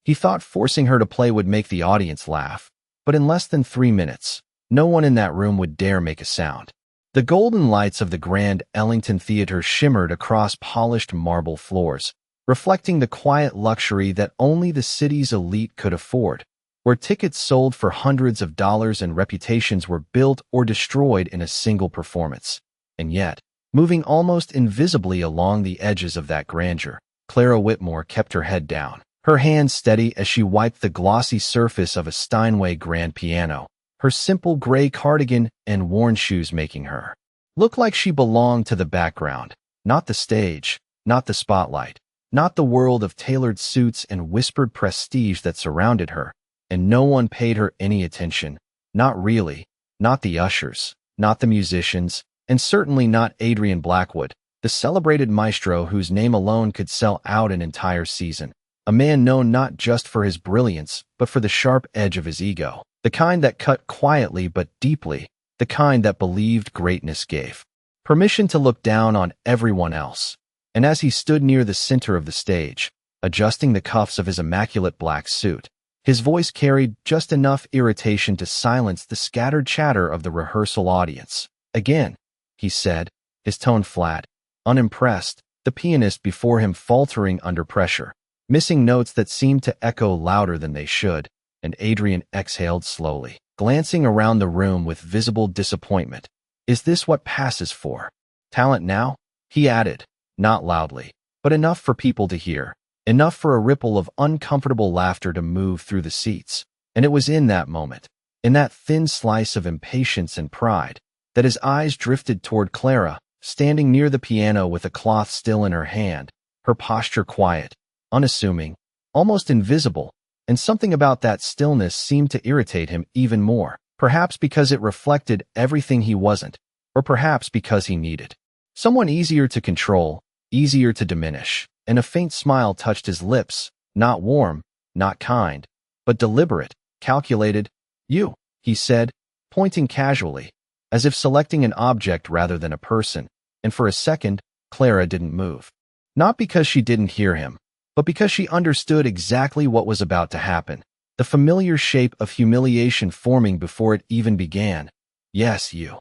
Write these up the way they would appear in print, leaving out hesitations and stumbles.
He thought forcing her to play would make the audience laugh, but in less than 3 minutes, no one in that room would dare make a sound. The golden lights of the Grand Ellington Theatre shimmered across polished marble floors, reflecting the quiet luxury that only the city's elite could afford, where tickets sold for hundreds of dollars and reputations were built or destroyed in a single performance. And yet, moving almost invisibly along the edges of that grandeur, Clara Whitmore kept her head down, her hands steady as she wiped the glossy surface of a Steinway grand piano, her simple gray cardigan and worn shoes making her look like she belonged to the background, not the stage, not the spotlight, not the world of tailored suits and whispered prestige that surrounded her. And no one paid her any attention, not really, not the ushers, not the musicians, and certainly not Adrian Blackwood, the celebrated maestro whose name alone could sell out an entire season, a man known not just for his brilliance, but for the sharp edge of his ego, the kind that cut quietly but deeply, the kind that believed greatness gave permission to look down on everyone else. And as he stood near the center of the stage, adjusting the cuffs of his immaculate black suit, his voice carried just enough irritation to silence the scattered chatter of the rehearsal audience. Again, he said, his tone flat, unimpressed, the pianist before him faltering under pressure, missing notes that seemed to echo louder than they should, and Adrian exhaled slowly, glancing around the room with visible disappointment. Is this what passes for talent now? He added, not loudly, but enough for people to hear. Enough for a ripple of uncomfortable laughter to move through the seats. And it was in that moment, in that thin slice of impatience and pride, that his eyes drifted toward Clara, standing near the piano with a cloth still in her hand, her posture quiet, unassuming, almost invisible, and something about that stillness seemed to irritate him even more, perhaps because it reflected everything he wasn't, or perhaps because he needed someone easier to control, easier to diminish. And a faint smile touched his lips, not warm, not kind, but deliberate, calculated. You, he said, pointing casually, as if selecting an object rather than a person, and for a second, Clara didn't move. Not because she didn't hear him, but because she understood exactly what was about to happen, the familiar shape of humiliation forming before it even began. Yes, you.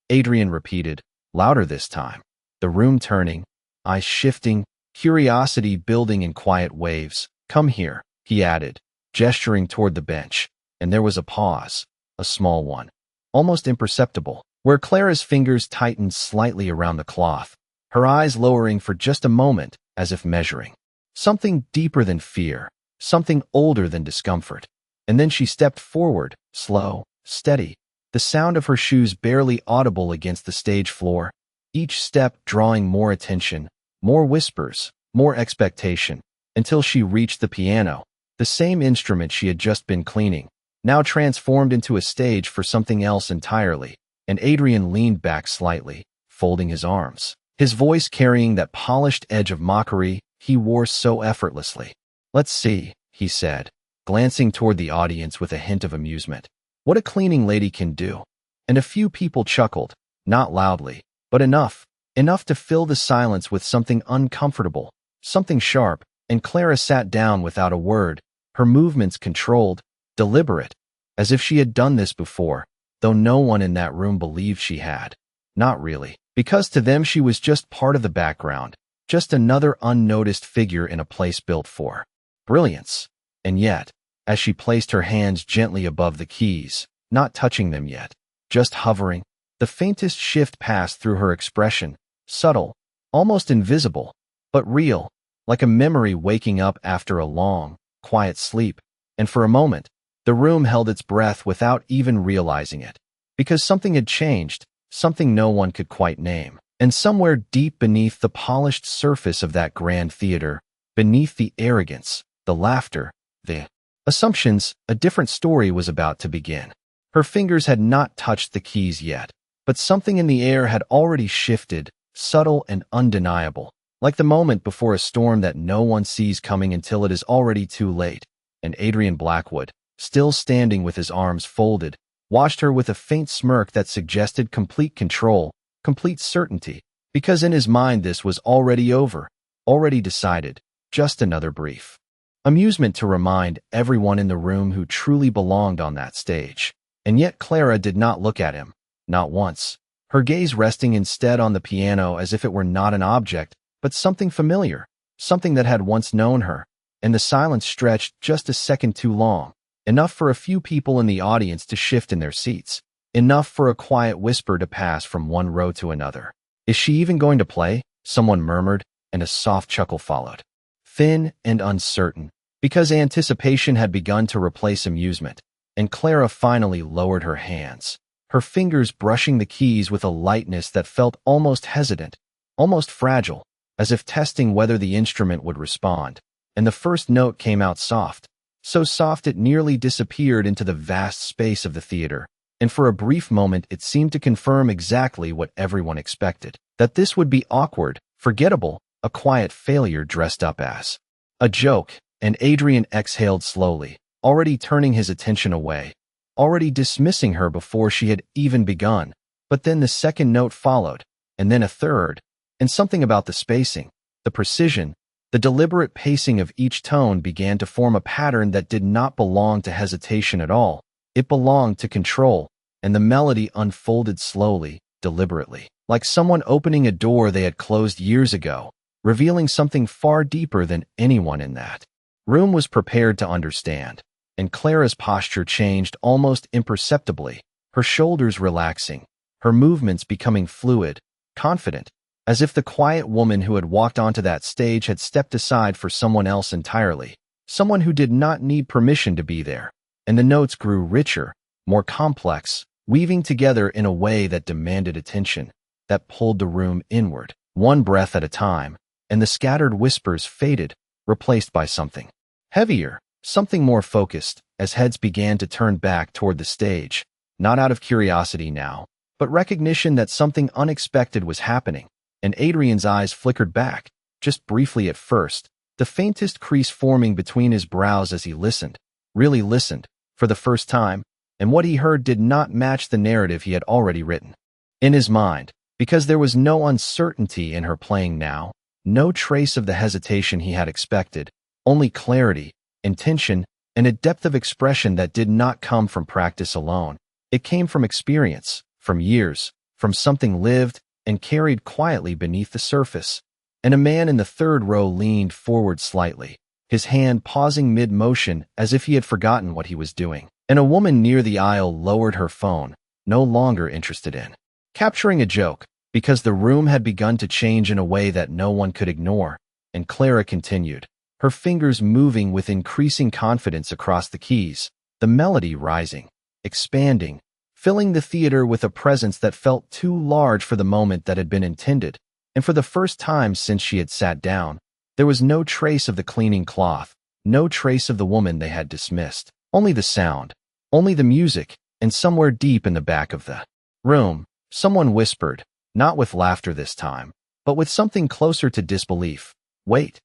Adrian repeated, louder this time, the room turning, eyes shifting, curiosity building in quiet waves. Come here, he added, gesturing toward the bench, and there was a pause, a small one, almost imperceptible, where Clara's fingers tightened slightly around the cloth, her eyes lowering for just a moment as if measuring something deeper than fear, something older than discomfort. And then she stepped forward, slow, steady, the sound of her shoes barely audible against the stage floor, each step drawing more attention, more whispers, more expectation, until she reached the piano, the same instrument she had just been cleaning, now transformed into a stage for something else entirely. And Adrian leaned back slightly, folding his arms, his voice carrying that polished edge of mockery he wore so effortlessly. Let's see, he said, glancing toward the audience with a hint of amusement. What a cleaning lady can do. And a few people chuckled, not loudly, but enough to fill the silence with something uncomfortable, something sharp, and Clara sat down without a word, her movements controlled, deliberate, as if she had done this before, though no one in that room believed she had. Not really, because to them she was just part of the background, just another unnoticed figure in a place built for brilliance. And yet, as she placed her hands gently above the keys, not touching them yet, just hovering, the faintest shift passed through her expression, subtle, almost invisible, but real, like a memory waking up after a long, quiet sleep. And for a moment, the room held its breath without even realizing it, because something had changed, something no one could quite name. And somewhere deep beneath the polished surface of that grand theater, beneath the arrogance, the laughter, the assumptions, a different story was about to begin. Her fingers had not touched the keys yet, but something in the air had already shifted, subtle and undeniable, like the moment before a storm that no one sees coming until it is already too late. And Adrian Blackwood, still standing with his arms folded, watched her with a faint smirk that suggested complete control, complete certainty, because in his mind this was already over, already decided, just another brief amusement to remind everyone in the room who truly belonged on that stage. And yet Clara did not look at him, not once, her gaze resting instead on the piano as if it were not an object, but something familiar, something that had once known her. And the silence stretched just a second too long, enough for a few people in the audience to shift in their seats, enough for a quiet whisper to pass from one row to another. "Is she even going to play?" someone murmured, and a soft chuckle followed. Thin and uncertain, because anticipation had begun to replace amusement, and Clara finally lowered her hands, her fingers brushing the keys with a lightness that felt almost hesitant, almost fragile, as if testing whether the instrument would respond. And the first note came out soft, so soft it nearly disappeared into the vast space of the theater, and for a brief moment it seemed to confirm exactly what everyone expected, that this would be awkward, forgettable, a quiet failure dressed up as a joke. And Adrian exhaled slowly, already turning his attention away, already dismissing her before she had even begun. But then the second note followed, and then a third, and something about the spacing, the precision, the deliberate pacing of each tone began to form a pattern that did not belong to hesitation at all. It belonged to control, and the melody unfolded slowly, deliberately, like someone opening a door they had closed years ago, revealing something far deeper than anyone in that room was prepared to understand. And Clara's posture changed almost imperceptibly, her shoulders relaxing, her movements becoming fluid, confident, as if the quiet woman who had walked onto that stage had stepped aside for someone else entirely, someone who did not need permission to be there. And the notes grew richer, more complex, weaving together in a way that demanded attention, that pulled the room inward, one breath at a time, and the scattered whispers faded, replaced by something heavier, something more focused, as heads began to turn back toward the stage, not out of curiosity now, but recognition that something unexpected was happening. And Adrian's eyes flickered back, just briefly at first, the faintest crease forming between his brows as he listened, really listened, for the first time, and what he heard did not match the narrative he had already written in his mind, because there was no uncertainty in her playing now, no trace of the hesitation he had expected, only clarity, intention, and a depth of expression that did not come from practice alone. It came from experience, from years, from something lived and carried quietly beneath the surface. And a man in the third row leaned forward slightly, his hand pausing mid-motion as if he had forgotten what he was doing. And a woman near the aisle lowered her phone, no longer interested in capturing a joke, because the room had begun to change in a way that no one could ignore. And Clara continued, her fingers moving with increasing confidence across the keys, the melody rising, expanding, filling the theater with a presence that felt too large for the moment that had been intended. And for the first time since she had sat down, there was no trace of the cleaning cloth, no trace of the woman they had dismissed, only the sound, only the music, and somewhere deep in the back of the room, someone whispered, not with laughter this time, but with something closer to disbelief, "Wait,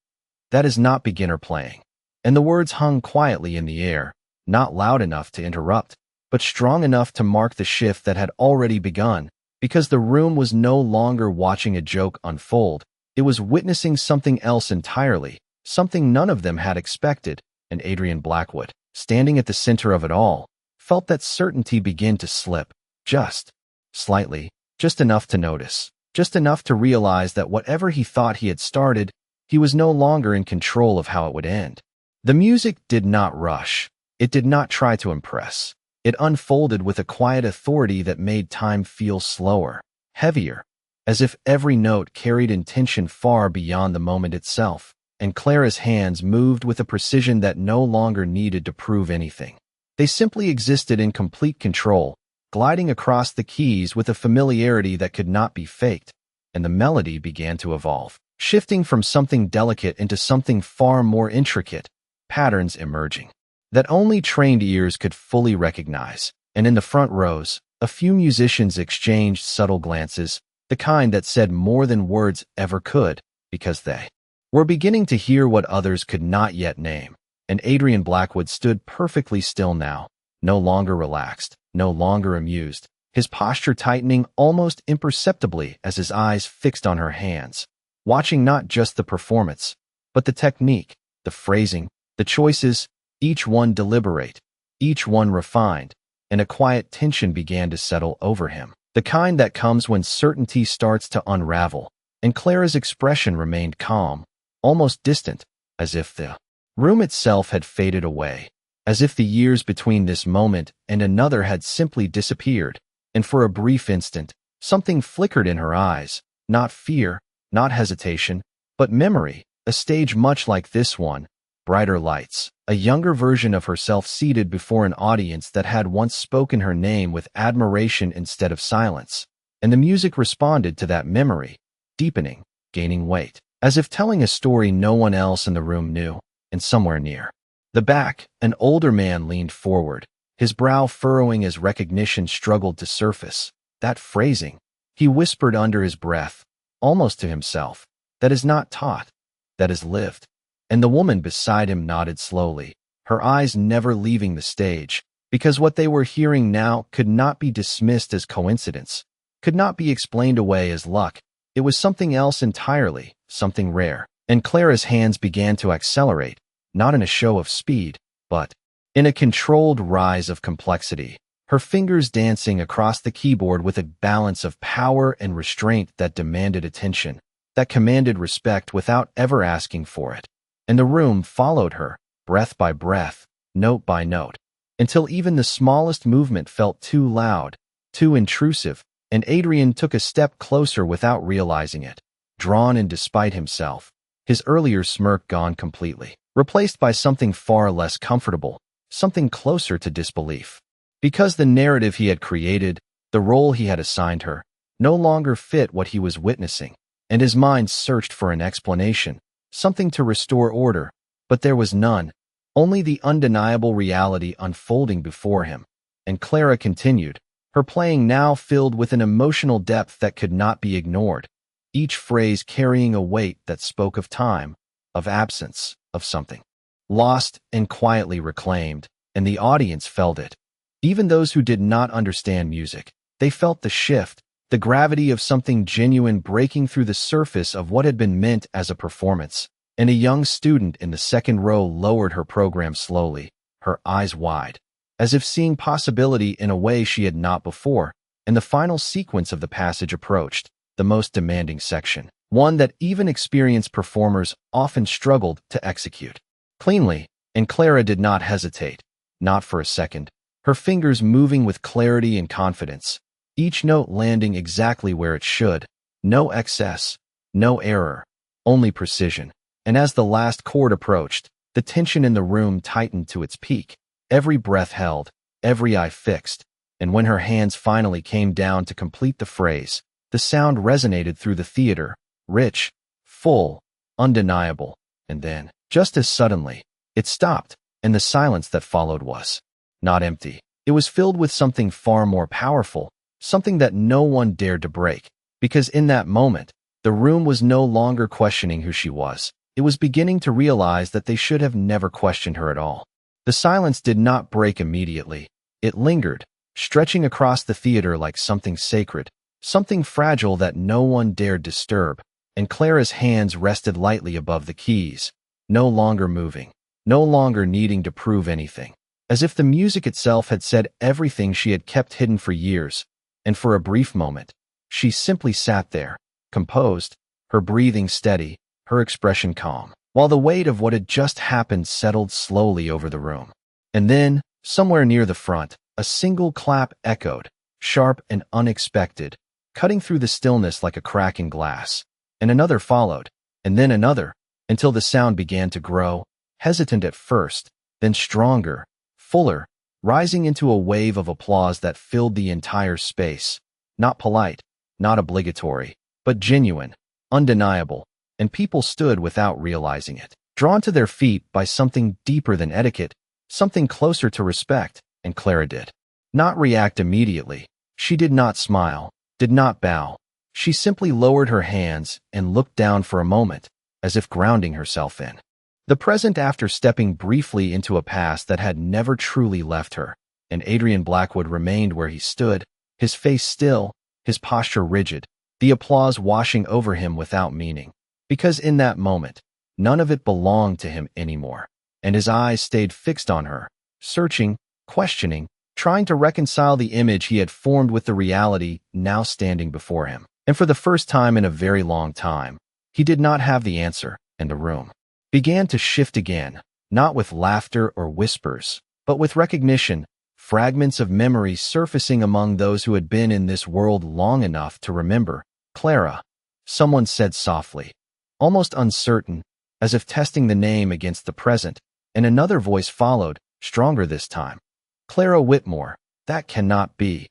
that is not beginner playing." And the words hung quietly in the air, not loud enough to interrupt, but strong enough to mark the shift that had already begun, because the room was no longer watching a joke unfold, it was witnessing something else entirely, something none of them had expected. And Adrian Blackwood, standing at the center of it all, felt that certainty begin to slip, just slightly, just enough to notice, just enough to realize that whatever he thought he had started, he was no longer in control of how it would end. The music did not rush, it did not try to impress. It unfolded with a quiet authority that made time feel slower, heavier, as if every note carried intention far beyond the moment itself. And Clara's hands moved with a precision that no longer needed to prove anything. They simply existed in complete control, gliding across the keys with a familiarity that could not be faked. And the melody began to evolve, shifting from something delicate into something far more intricate, patterns emerging that only trained ears could fully recognize. And in the front rows, a few musicians exchanged subtle glances, the kind that said more than words ever could, because they were beginning to hear what others could not yet name. And Adrian Blackwood stood perfectly still now, no longer relaxed, no longer amused, his posture tightening almost imperceptibly as his eyes fixed on her hands, watching not just the performance, but the technique, the phrasing, The choices, each one deliberate, each one refined, and a quiet tension began to settle over him. The kind that comes when certainty starts to unravel, and Clara's expression remained calm, almost distant, as if the room itself had faded away, as if the years between this moment and another had simply disappeared, and for a brief instant, something flickered in her eyes, not fear, not hesitation, but memory, a stage much like this one, brighter lights, a younger version of herself seated before an audience that had once spoken her name with admiration instead of silence. And the music responded to that memory, deepening, gaining weight, as if telling a story no one else in the room knew. And somewhere near the back, an older man leaned forward, his brow furrowing as recognition struggled to surface. That phrasing, he whispered under his breath, almost to himself, that is not taught, that is lived. And the woman beside him nodded slowly, her eyes never leaving the stage, because what they were hearing now could not be dismissed as coincidence, could not be explained away as luck. It was something else entirely, something rare. And Clara's hands began to accelerate, not in a show of speed, but in a controlled rise of complexity, her fingers dancing across the keyboard with a balance of power and restraint that demanded attention, that commanded respect without ever asking for it. And the room followed her, breath by breath, note by note, until even the smallest movement felt too loud, too intrusive, and Adrian took a step closer without realizing it, drawn in despite himself, his earlier smirk gone completely, replaced by something far less comfortable, something closer to disbelief. Because the narrative he had created, the role he had assigned her, no longer fit what he was witnessing, and his mind searched for an explanation, something to restore order, but there was none, only the undeniable reality unfolding before him. And Clara continued, her playing now filled with an emotional depth that could not be ignored, each phrase carrying a weight that spoke of time, of absence, of something lost and quietly reclaimed, and the audience felt it. Even those who did not understand music, they felt the shift, the gravity of something genuine breaking through the surface of what had been meant as a performance. And a young student in the second row lowered her program slowly, her eyes wide, as if seeing possibility in a way she had not before, and the final sequence of the passage approached, the most demanding section, one that even experienced performers often struggled to execute cleanly. And Clara did not hesitate, not for a second, her fingers moving with clarity and confidence, each note landing exactly where it should, no excess, no error, only precision. And as the last chord approached, the tension in the room tightened to its peak, every breath held, every eye fixed, and when her hands finally came down to complete the phrase, the sound resonated through the theater, rich, full, undeniable, and then, just as suddenly, it stopped, and the silence that followed was not empty. It was filled with something far more powerful, something that no one dared to break, because in that moment, the room was no longer questioning who she was. It was beginning to realize that they should have never questioned her at all. The silence did not break immediately. It lingered, stretching across the theater like something sacred, something fragile that no one dared disturb, and Clara's hands rested lightly above the keys, no longer moving, no longer needing to prove anything, as if the music itself had said everything she had kept hidden for years. And for a brief moment, she simply sat there, composed, her breathing steady, her expression calm, while the weight of what had just happened settled slowly over the room. And then, somewhere near the front, a single clap echoed, sharp and unexpected, cutting through the stillness like a crack in glass. And another followed, and then another, until the sound began to grow, hesitant at first, then stronger, fuller, rising into a wave of applause that filled the entire space. Not polite, not obligatory, but genuine, undeniable, and people stood without realizing it, drawn to their feet by something deeper than etiquette, something closer to respect. And Clara did not react immediately. She did not smile, did not bow. She simply lowered her hands and looked down for a moment, as if grounding herself in the present after stepping briefly into a past that had never truly left her. And Adrian Blackwood remained where he stood, his face still, his posture rigid, the applause washing over him without meaning, because in that moment, none of it belonged to him anymore. and his eyes stayed fixed on her, searching, questioning, trying to reconcile the image he had formed with the reality now standing before him. And for the first time in a very long time, he did not have the answer, and the room began to shift again, not with laughter or whispers, but with recognition, fragments of memory surfacing among those who had been in this world long enough to remember. "Clara," someone said softly, almost uncertain, as if testing the name against the present, and another voice followed, stronger this time. "Clara Whitmore, that cannot be."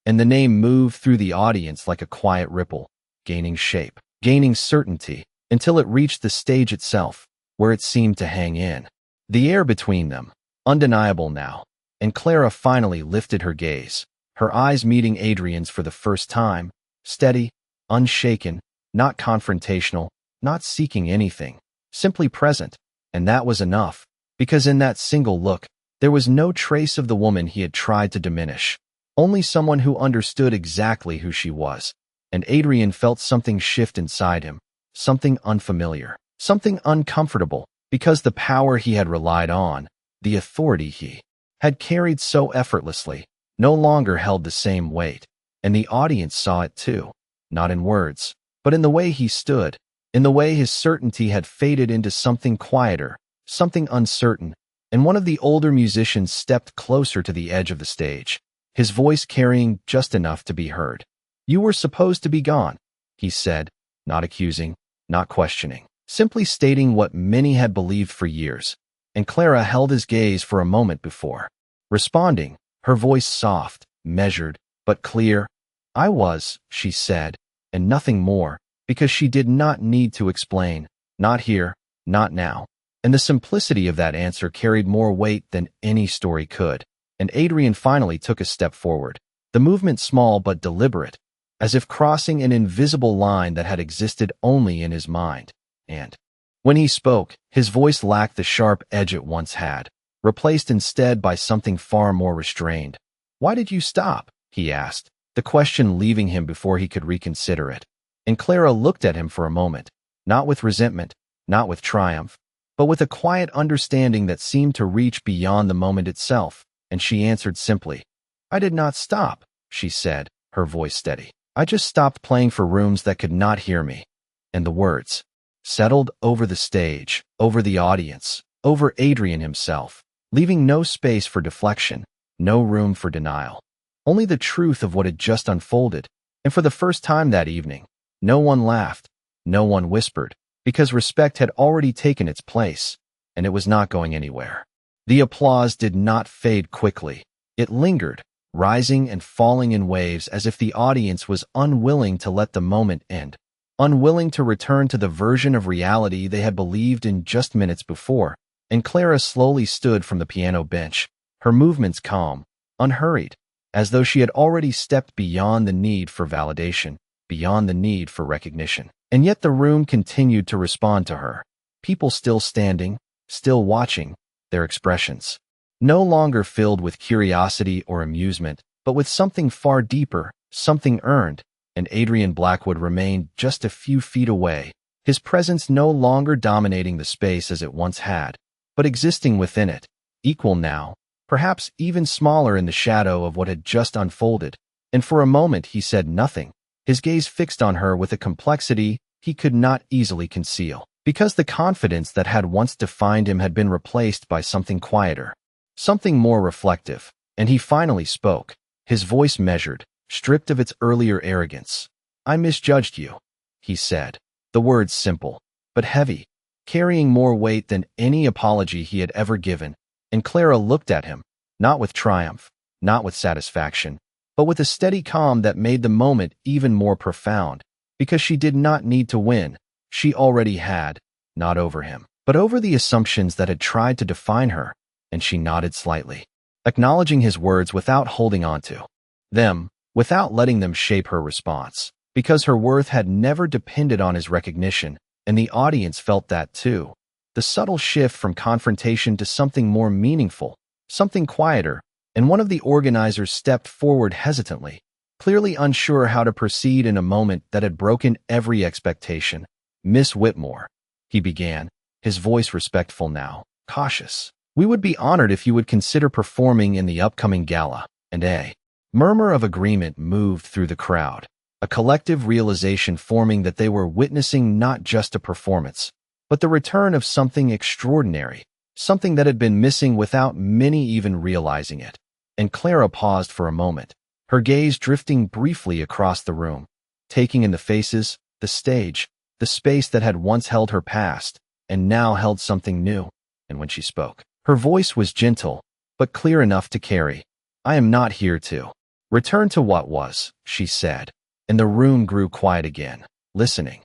And the name moved through the audience like a quiet ripple, gaining shape, gaining certainty, until it reached the stage itself, where it seemed to hang in. The air between them, undeniable now, and Clara finally lifted her gaze, her eyes meeting Adrian's for the first time, steady, unshaken, not confrontational, not seeking anything, simply present, and that was enough, because in that single look, there was no trace of the woman he had tried to diminish, only someone who understood exactly who she was. And Adrian felt something shift inside him, something unfamiliar, something uncomfortable, because the power he had relied on, the authority he had carried so effortlessly, no longer held the same weight, and the audience saw it too, not in words, but in the way he stood, in the way his certainty had faded into something quieter, something uncertain, and one of the older musicians stepped closer to the edge of the stage, his voice carrying just enough to be heard. "You were supposed to be gone," he said, not accusing, not questioning, simply stating what many had believed for years, and Clara held his gaze for a moment before responding, her voice soft, measured, but clear. "I was," she said, and nothing more, because she did not need to explain, not here, not now. And the simplicity of that answer carried more weight than any story could, and Adrian finally took a step forward, the movement small but deliberate, as if crossing an invisible line that had existed only in his mind. And when he spoke, his voice lacked the sharp edge it once had, replaced instead by something far more restrained. "Why did you stop?" he asked, the question leaving him before he could reconsider it. And Clara looked at him for a moment, not with resentment, not with triumph, but with a quiet understanding that seemed to reach beyond the moment itself, and she answered simply. "I did not stop," she said, her voice steady. "I just stopped playing for rooms that could not hear me." And the words settled over the stage, over the audience, over Adrian himself, leaving no space for deflection, no room for denial. Only the truth of what had just unfolded, and for the first time that evening, no one laughed, no one whispered, because respect had already taken its place, and it was not going anywhere. The applause did not fade quickly. It lingered, rising and falling in waves as if the audience was unwilling to let the moment end, unwilling to return to the version of reality they had believed in just minutes before. And Clara slowly stood from the piano bench, her movements calm, unhurried, as though she had already stepped beyond the need for validation, beyond the need for recognition. And yet the room continued to respond to her, people still standing, still watching, their expressions no longer filled with curiosity or amusement, but with something far deeper, something earned. And Adrian Blackwood remained just a few feet away, his presence no longer dominating the space as it once had, but existing within it, equal now, perhaps even smaller in the shadow of what had just unfolded. And for a moment he said nothing, his gaze fixed on her with a complexity he could not easily conceal, because the confidence that had once defined him had been replaced by something quieter, something more reflective. And he finally spoke, his voice measured, stripped of its earlier arrogance. "I misjudged you," he said, the words simple, but heavy, carrying more weight than any apology he had ever given. And Clara looked at him, not with triumph, not with satisfaction, but with a steady calm that made the moment even more profound, because she did not need to win. She already had, not over him, but over the assumptions that had tried to define her. And she nodded slightly, acknowledging his words without holding on to them, without letting them shape her response, because her worth had never depended on his recognition, and the audience felt that too. The subtle shift from confrontation to something more meaningful, something quieter, and one of the organizers stepped forward hesitantly, clearly unsure how to proceed in a moment that had broken every expectation. "Miss Whitmore," he began, his voice respectful now, cautious. "We would be honored if you would consider performing in the upcoming gala." And a murmur of agreement moved through the crowd, a collective realization forming that they were witnessing not just a performance, but the return of something extraordinary, something that had been missing without many even realizing it. And Clara paused for a moment, her gaze drifting briefly across the room, taking in the faces, the stage, the space that had once held her past, and now held something new. And when she spoke, her voice was gentle, but clear enough to carry. "I am not here to return to what was," she said, and the room grew quiet again, listening.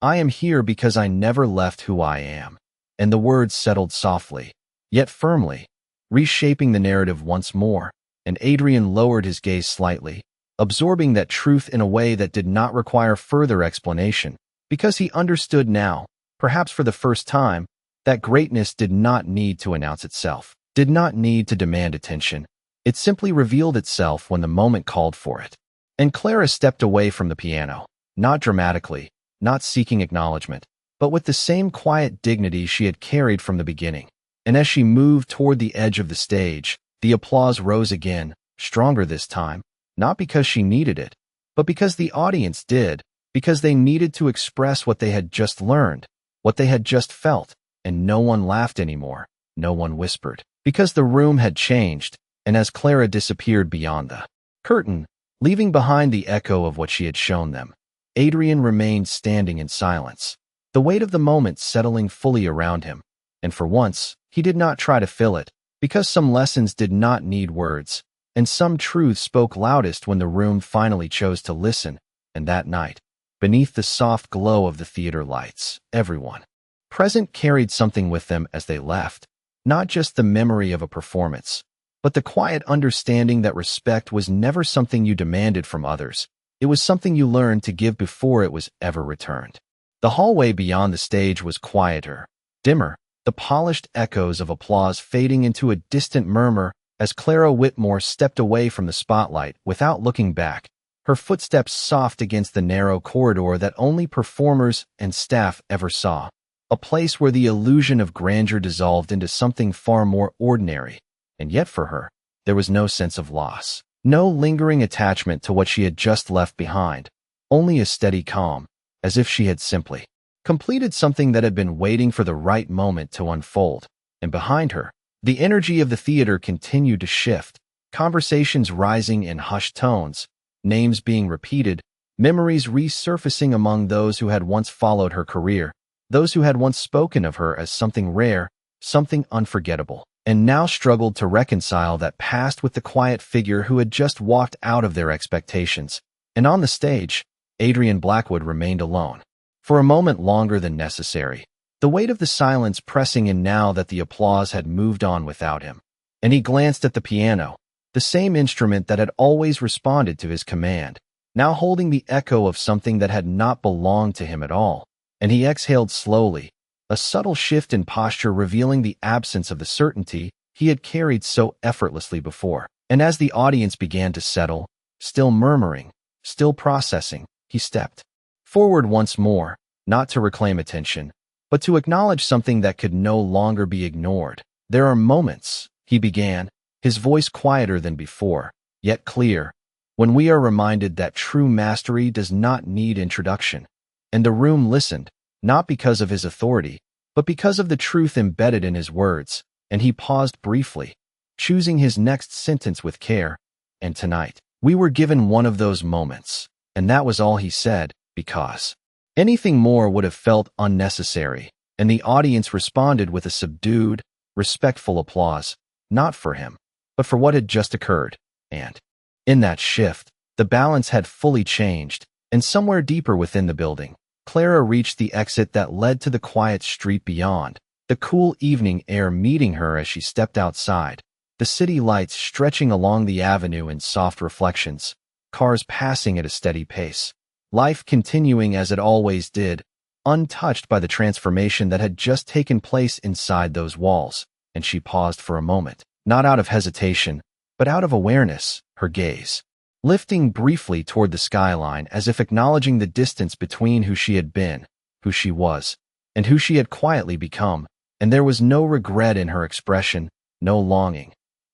"I am here because I never left who I am." And the words settled softly, yet firmly, reshaping the narrative once more, and Adrian lowered his gaze slightly, absorbing that truth in a way that did not require further explanation, because he understood now, perhaps for the first time, that greatness did not need to announce itself, did not need to demand attention. It simply revealed itself when the moment called for it. And Clara stepped away from the piano, not dramatically, not seeking acknowledgement, but with the same quiet dignity she had carried from the beginning. And as she moved toward the edge of the stage, the applause rose again, stronger this time, not because she needed it, but because the audience did, because they needed to express what they had just learned, what they had just felt, and no one laughed anymore, no one whispered, because the room had changed. And as Clara disappeared beyond the curtain, leaving behind the echo of what she had shown them, Adrian remained standing in silence, the weight of the moment settling fully around him. And for once, he did not try to fill it, because some lessons did not need words, and some truth spoke loudest when the room finally chose to listen. And that night, beneath the soft glow of the theater lights, everyone present carried something with them as they left, not just the memory of a performance, but the quiet understanding that respect was never something you demanded from others. It was something you learned to give before it was ever returned. The hallway beyond the stage was quieter, dimmer, the polished echoes of applause fading into a distant murmur as Clara Whitmore stepped away from the spotlight without looking back, her footsteps soft against the narrow corridor that only performers and staff ever saw, a place where the illusion of grandeur dissolved into something far more ordinary. And yet for her, there was no sense of loss, no lingering attachment to what she had just left behind, only a steady calm, as if she had simply completed something that had been waiting for the right moment to unfold. And behind her, the energy of the theater continued to shift, conversations rising in hushed tones, names being repeated, memories resurfacing among those who had once followed her career, those who had once spoken of her as something rare, something unforgettable, and now struggled to reconcile that past with the quiet figure who had just walked out of their expectations. And on the stage, Adrian Blackwood remained alone, for a moment longer than necessary, the weight of the silence pressing in now that the applause had moved on without him. And he glanced at the piano, the same instrument that had always responded to his command, now holding the echo of something that had not belonged to him at all. And he exhaled slowly, a subtle shift in posture revealing the absence of the certainty he had carried so effortlessly before. And as the audience began to settle, still murmuring, still processing, he stepped forward once more, not to reclaim attention, but to acknowledge something that could no longer be ignored. "There are moments," he began, his voice quieter than before, yet clear, "when we are reminded that true mastery does not need introduction." And the room listened, not because of his authority, but because of the truth embedded in his words, and he paused briefly, choosing his next sentence with care. "And tonight, we were given one of those moments." And that was all he said, because anything more would have felt unnecessary, and the audience responded with a subdued, respectful applause, not for him, but for what had just occurred. And in that shift, the balance had fully changed, and somewhere deeper within the building, Clara reached the exit that led to the quiet street beyond, the cool evening air meeting her as she stepped outside, the city lights stretching along the avenue in soft reflections, cars passing at a steady pace, life continuing as it always did, untouched by the transformation that had just taken place inside those walls. And she paused for a moment, not out of hesitation, but out of awareness, her gaze lifting briefly toward the skyline as if acknowledging the distance between who she had been, who she was, and who she had quietly become. and there was no regret in her expression, no longing.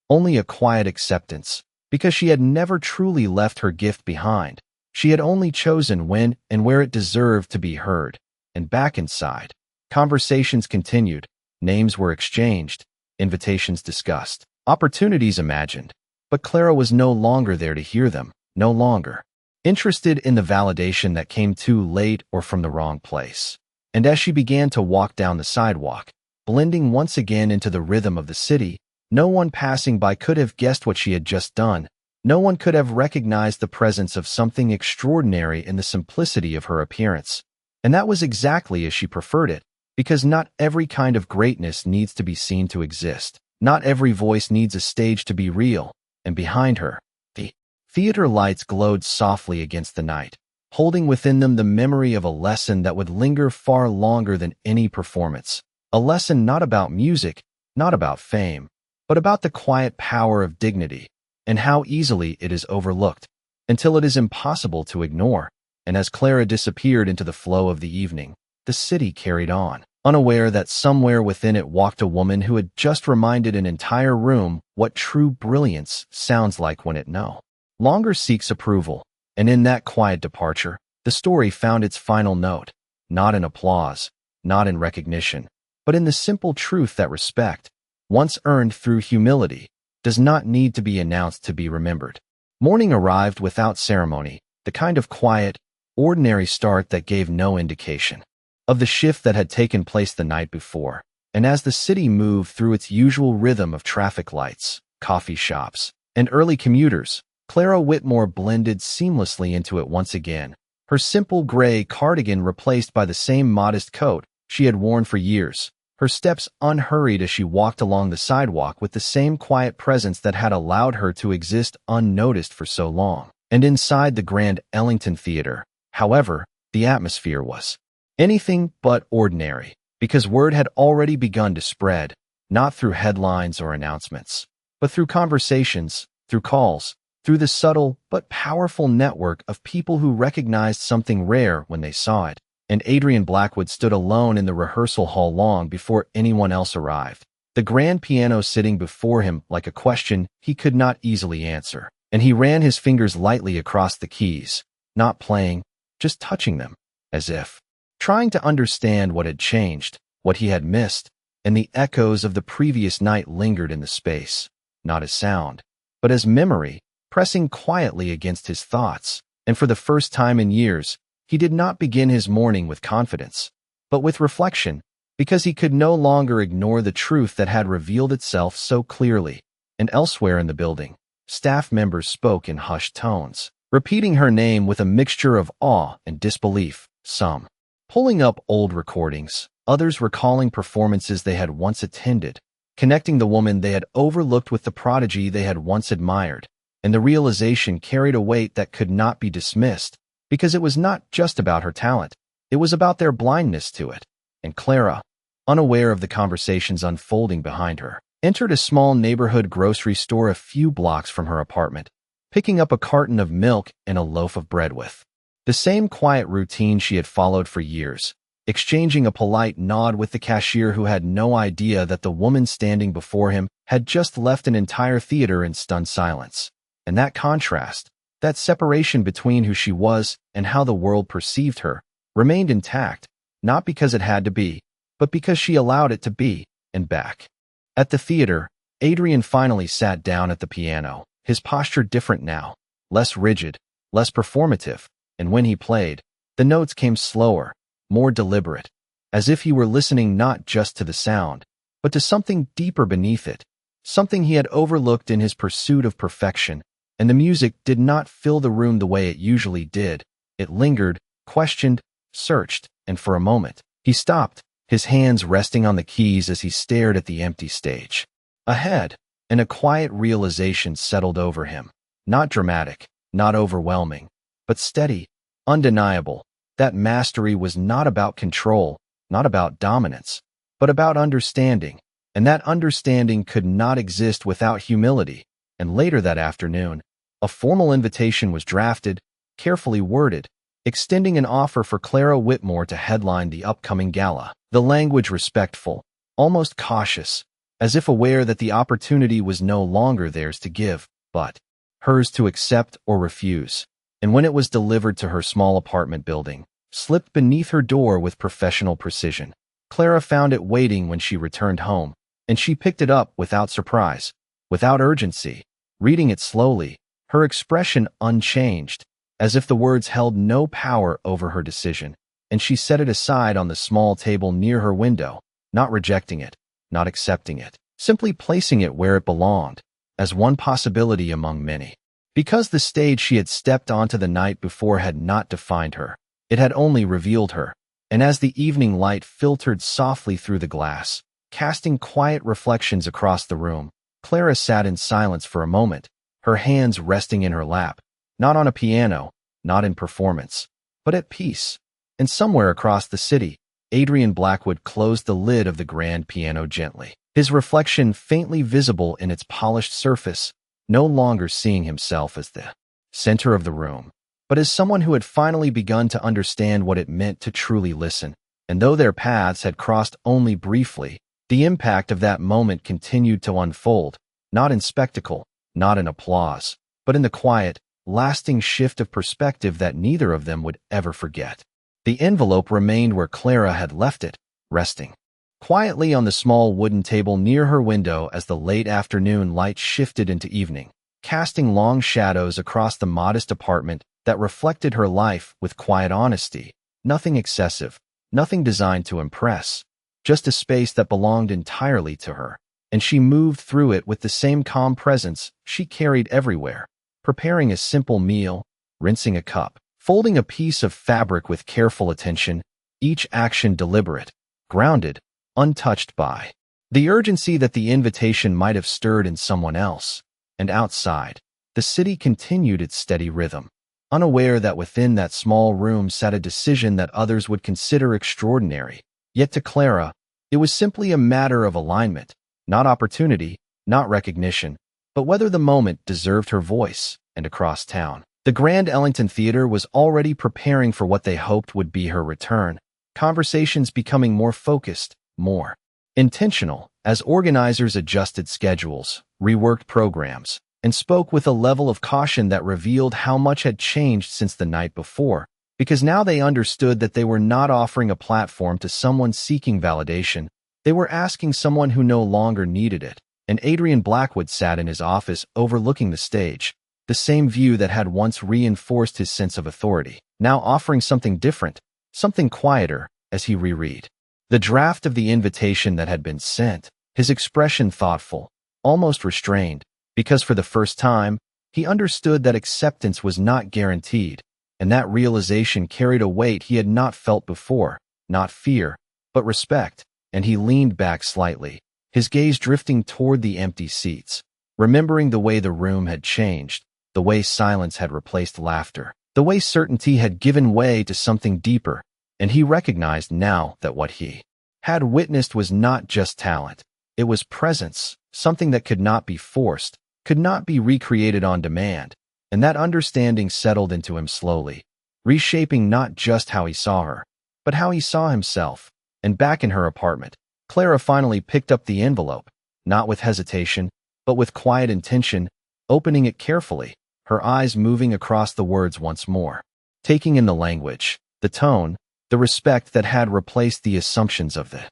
Only a quiet acceptance, because she had never truly left her gift behind. She had only chosen when and where it deserved to be heard. And back inside, conversations continued, names were exchanged, invitations discussed, opportunities imagined. But Clara was no longer there to hear them, no longer interested in the validation that came too late or from the wrong place. And as she began to walk down the sidewalk, blending once again into the rhythm of the city, no one passing by could have guessed what she had just done. No one could have recognized the presence of something extraordinary in the simplicity of her appearance. And that was exactly as she preferred it, because not every kind of greatness needs to be seen to exist. Not every voice needs a stage to be real. And behind her, the theater lights glowed softly against the night, holding within them the memory of a lesson that would linger far longer than any performance. A lesson not about music, not about fame, but about the quiet power of dignity, and how easily it is overlooked, until it is impossible to ignore. And as Clara disappeared into the flow of the evening, the city carried on, unaware that somewhere within it walked a woman who had just reminded an entire room what true brilliance sounds like when it no longer seeks approval. And in that quiet departure, the story found its final note, not in applause, not in recognition, but in the simple truth that respect, once earned through humility, does not need to be announced to be remembered. Morning arrived without ceremony, the kind of quiet, ordinary start that gave no indication of the shift that had taken place the night before. And as the city moved through its usual rhythm of traffic lights, coffee shops, and early commuters, Clara Whitmore blended seamlessly into it once again, her simple gray cardigan replaced by the same modest coat she had worn for years, her steps unhurried as she walked along the sidewalk with the same quiet presence that had allowed her to exist unnoticed for so long. And inside the Grand Ellington Theater, however, the atmosphere was anything but ordinary, because word had already begun to spread, not through headlines or announcements, but through conversations, through calls, through the subtle but powerful network of people who recognized something rare when they saw it. And Adrian Blackwood stood alone in the rehearsal hall long before anyone else arrived, the grand piano sitting before him like a question he could not easily answer. And he ran his fingers lightly across the keys, not playing, just touching them, as if trying to understand what had changed, what he had missed. And the echoes of the previous night lingered in the space, not as sound, but as memory, pressing quietly against his thoughts. And for the first time in years, he did not begin his morning with confidence, but with reflection, because he could no longer ignore the truth that had revealed itself so clearly. And elsewhere in the building, staff members spoke in hushed tones, repeating her name with a mixture of awe and disbelief, some pulling up old recordings, others recalling performances they had once attended, connecting the woman they had overlooked with the prodigy they had once admired. And the realization carried a weight that could not be dismissed, because it was not just about her talent, it was about their blindness to it. And Clara, unaware of the conversations unfolding behind her, entered a small neighborhood grocery store a few blocks from her apartment, picking up a carton of milk and a loaf of bread with the same quiet routine she had followed for years, exchanging a polite nod with the cashier who had no idea that the woman standing before him had just left an entire theater in stunned silence. And that contrast, that separation between who she was and how the world perceived her, remained intact, not because it had to be, but because she allowed it to be. And back at the theater, Adrian finally sat down at the piano, his posture different now, less rigid, less performative, and when he played, the notes came slower, more deliberate, as if he were listening not just to the sound, but to something deeper beneath it, something he had overlooked in his pursuit of perfection. And the music did not fill the room the way it usually did. It lingered, questioned, searched, and for a moment, he stopped, his hands resting on the keys as he stared at the empty stage ahead, and a quiet realization settled over him. Not dramatic, not overwhelming, but steady, undeniable. That mastery was not about control, not about dominance, but about understanding. And that understanding could not exist without humility. And later that afternoon, a formal invitation was drafted, carefully worded, extending an offer for Clara Whitmore to headline the upcoming gala. The language respectful, almost cautious, as if aware that the opportunity was no longer theirs to give, but hers to accept or refuse. And when it was delivered to her small apartment building, slipped beneath her door with professional precision, Clara found it waiting when she returned home, and she picked it up without surprise, without urgency, reading it slowly, her expression unchanged, as if the words held no power over her decision, and she set it aside on the small table near her window, not rejecting it, not accepting it, simply placing it where it belonged, as one possibility among many. Because the stage she had stepped onto the night before had not defined her, it had only revealed her, and as the evening light filtered softly through the glass, casting quiet reflections across the room, Clara sat in silence for a moment, her hands resting in her lap, not on a piano, not in performance, but at peace. And somewhere across the city, Adrian Blackwood closed the lid of the grand piano gently, his reflection faintly visible in its polished surface, no longer seeing himself as the center of the room, but as someone who had finally begun to understand what it meant to truly listen. And though their paths had crossed only briefly, the impact of that moment continued to unfold, not in spectacle, not in applause, but in the quiet, lasting shift of perspective that neither of them would ever forget. The envelope remained where Clara had left it, resting quietly on the small wooden table near her window as the late afternoon light shifted into evening, casting long shadows across the modest apartment that reflected her life with quiet honesty, nothing excessive, nothing designed to impress, just a space that belonged entirely to her, and she moved through it with the same calm presence she carried everywhere, preparing a simple meal, rinsing a cup, folding a piece of fabric with careful attention, each action deliberate, grounded, untouched by the urgency that the invitation might have stirred in someone else. And outside, the city continued its steady rhythm, unaware that within that small room sat a decision that others would consider extraordinary. Yet to Clara, it was simply a matter of alignment, not opportunity, not recognition, but whether the moment deserved her voice. And across town, the Grand Ellington Theater was already preparing for what they hoped would be her return, conversations becoming more focused, more intentional, as organizers adjusted schedules, reworked programs, and spoke with a level of caution that revealed how much had changed since the night before, because now they understood that they were not offering a platform to someone seeking validation, they were asking someone who no longer needed it. And Adrian Blackwood sat in his office overlooking the stage, the same view that had once reinforced his sense of authority, now offering something different, something quieter, as he reread the draft of the invitation that had been sent, his expression thoughtful, almost restrained, because for the first time, he understood that acceptance was not guaranteed, and that realization carried a weight he had not felt before, not fear, but respect, and he leaned back slightly, his gaze drifting toward the empty seats, remembering the way the room had changed, the way silence had replaced laughter, the way certainty had given way to something deeper, and he recognized now that what he had witnessed was not just talent, it was presence, something that could not be forced, could not be recreated on demand, and that understanding settled into him slowly, reshaping not just how he saw her, but how he saw himself. And back in her apartment, Clara finally picked up the envelope, not with hesitation, but with quiet intention, opening it carefully, her eyes moving across the words once more, taking in the language, the tone, the respect that had replaced the assumptions of the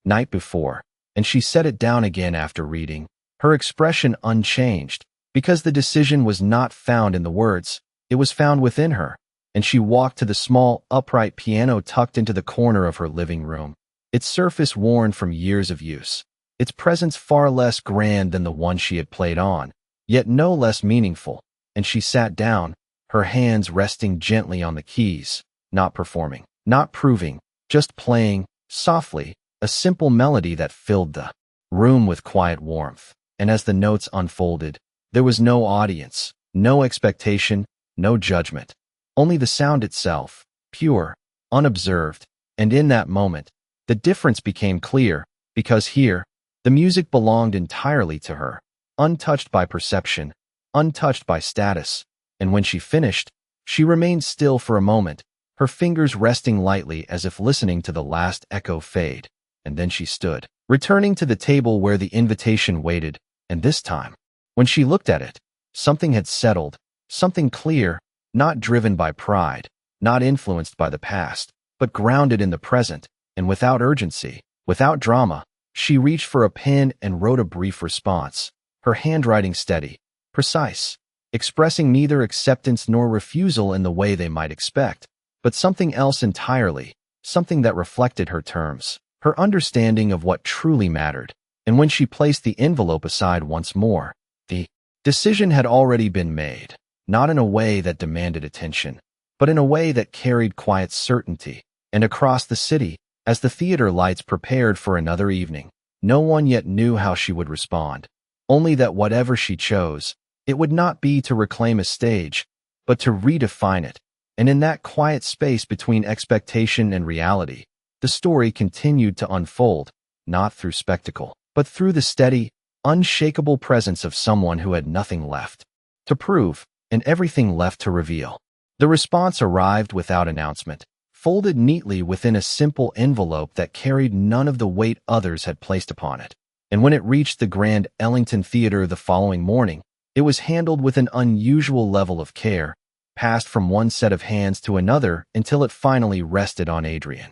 night before, and she set it down again after reading, her expression unchanged, because the decision was not found in the words, it was found within her, and she walked to the small, upright piano tucked into the corner of her living room, its surface worn from years of use, its presence far less grand than the one she had played on, yet no less meaningful, and she sat down, her hands resting gently on the keys, not performing, not proving, just playing, softly, a simple melody that filled the room with quiet warmth. And as the notes unfolded, there was no audience, no expectation, no judgment, only the sound itself, pure, unobserved, and in that moment, the difference became clear, because here, the music belonged entirely to her, untouched by perception, untouched by status, and when she finished, she remained still for a moment, her fingers resting lightly as if listening to the last echo fade, and then she stood, returning to the table where the invitation waited, and this time, when she looked at it, something had settled, something clear, not driven by pride, not influenced by the past, but grounded in the present, and without urgency, without drama. She reached for a pen and wrote a brief response, her handwriting steady, precise, expressing neither acceptance nor refusal in the way they might expect, but something else entirely, something that reflected her terms, her understanding of what truly mattered. And when she placed the envelope aside once more, the decision had already been made, not in a way that demanded attention, but in a way that carried quiet certainty. And across the city, as the theater lights prepared for another evening, no one yet knew how she would respond, only that whatever she chose, it would not be to reclaim a stage, but to redefine it. And in that quiet space between expectation and reality, the story continued to unfold, not through spectacle, but through the steady, unshakable presence of someone who had nothing left to prove and everything left to reveal. The response arrived without announcement, folded neatly within a simple envelope that carried none of the weight others had placed upon it. And when it reached the Grand Ellington Theater the following morning, it was handled with an unusual level of care, passed from one set of hands to another until it finally rested on Adrian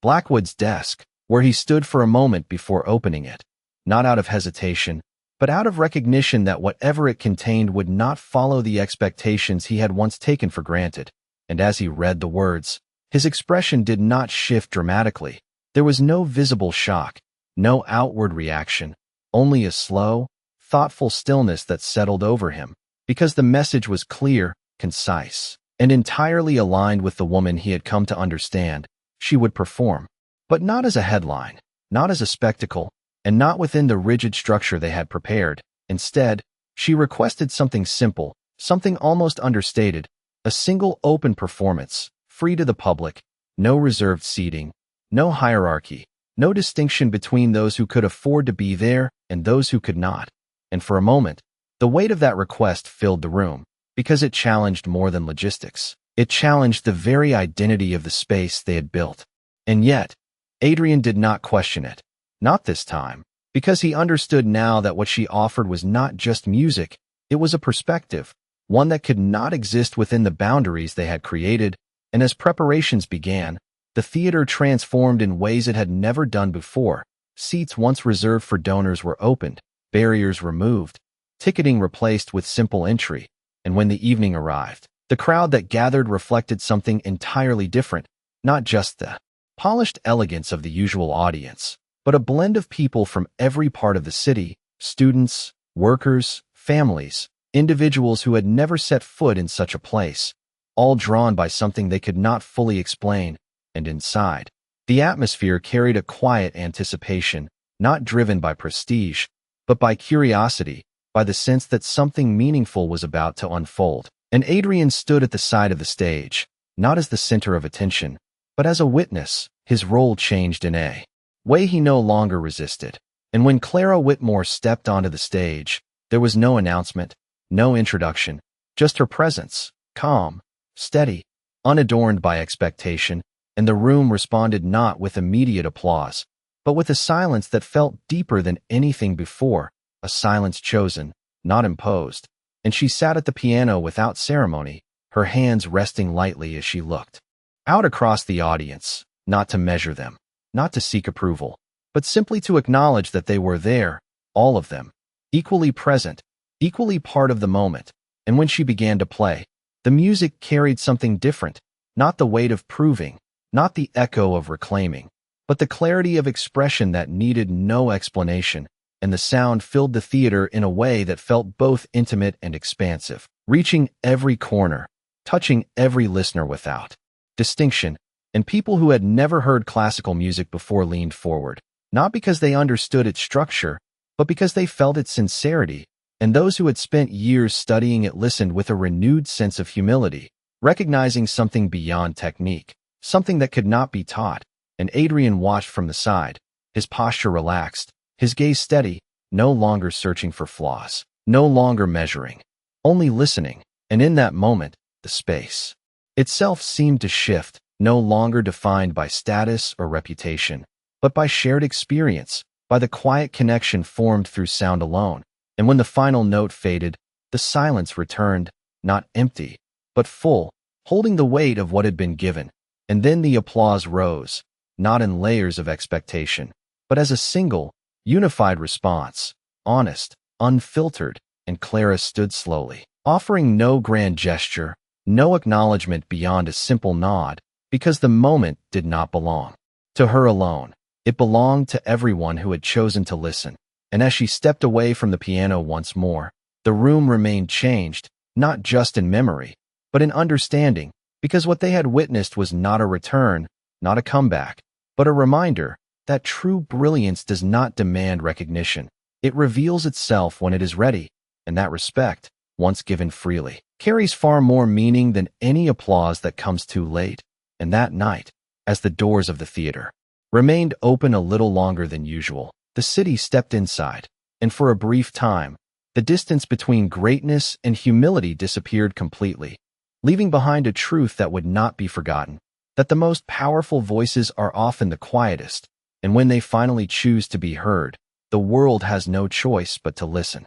Blackwood's desk, where he stood for a moment before opening it, not out of hesitation, but out of recognition that whatever it contained would not follow the expectations he had once taken for granted. And as he read the words, his expression did not shift dramatically. There was no visible shock, no outward reaction, only a slow, thoughtful stillness that settled over him, because the message was clear, concise, and entirely aligned with the woman he had come to understand. She would perform, but not as a headline, not as a spectacle, and not within the rigid structure they had prepared. Instead, she requested something simple, something almost understated, a single open performance, free to the public, no reserved seating, no hierarchy, no distinction between those who could afford to be there and those who could not. And for a moment, the weight of that request filled the room, because it challenged more than logistics. It challenged the very identity of the space they had built. And yet, Adrian did not question it. Not this time, because he understood now that what she offered was not just music, it was a perspective, one that could not exist within the boundaries they had created. And as preparations began, the theater transformed in ways it had never done before. Seats once reserved for donors were opened, barriers removed, ticketing replaced with simple entry. And when the evening arrived, the crowd that gathered reflected something entirely different, not just the polished elegance of the usual audience, but a blend of people from every part of the city, students, workers, families, individuals who had never set foot in such a place, all drawn by something they could not fully explain. And inside, the atmosphere carried a quiet anticipation, not driven by prestige, but by curiosity, by the sense that something meaningful was about to unfold. And Adrian stood at the side of the stage, not as the center of attention, but as a witness. His role changed in a way he no longer resisted. And when Clara Whitmore stepped onto the stage, there was no announcement, no introduction, just her presence, calm, steady, unadorned by expectation, and the room responded not with immediate applause, but with a silence that felt deeper than anything before, a silence chosen, not imposed. And she sat at the piano without ceremony, her hands resting lightly as she looked out across the audience, not to measure them, not to seek approval, but simply to acknowledge that they were there, all of them, equally present, equally part of the moment. And when she began to play, the music carried something different, not the weight of proving, not the echo of reclaiming, but the clarity of expression that needed no explanation. And the sound filled the theater in a way that felt both intimate and expansive, reaching every corner, touching every listener without distinction. And people who had never heard classical music before leaned forward, not because they understood its structure, but because they felt its sincerity. And those who had spent years studying it listened with a renewed sense of humility, recognizing something beyond technique, something that could not be taught. And Adrian watched from the side, his posture relaxed, his gaze steady, no longer searching for flaws, no longer measuring, only listening. And in that moment, the space itself seemed to shift, no longer defined by status or reputation, but by shared experience, by the quiet connection formed through sound alone. And when the final note faded, the silence returned, not empty, but full, holding the weight of what had been given. And then the applause rose, not in layers of expectation, but as a single, unified response, honest, unfiltered, and Clara stood slowly, offering no grand gesture, no acknowledgement beyond a simple nod, because the moment did not belong to her alone. It belonged to everyone who had chosen to listen. And as she stepped away from the piano once more, the room remained changed, not just in memory, but in understanding, because what they had witnessed was not a return, not a comeback, but a reminder that true brilliance does not demand recognition. It reveals itself when it is ready, and that respect, once given freely, carries far more meaning than any applause that comes too late. And that night, as the doors of the theater remained open a little longer than usual, the city stepped inside, and for a brief time, the distance between greatness and humility disappeared completely, leaving behind a truth that would not be forgotten, that the most powerful voices are often the quietest, and when they finally choose to be heard, the world has no choice but to listen.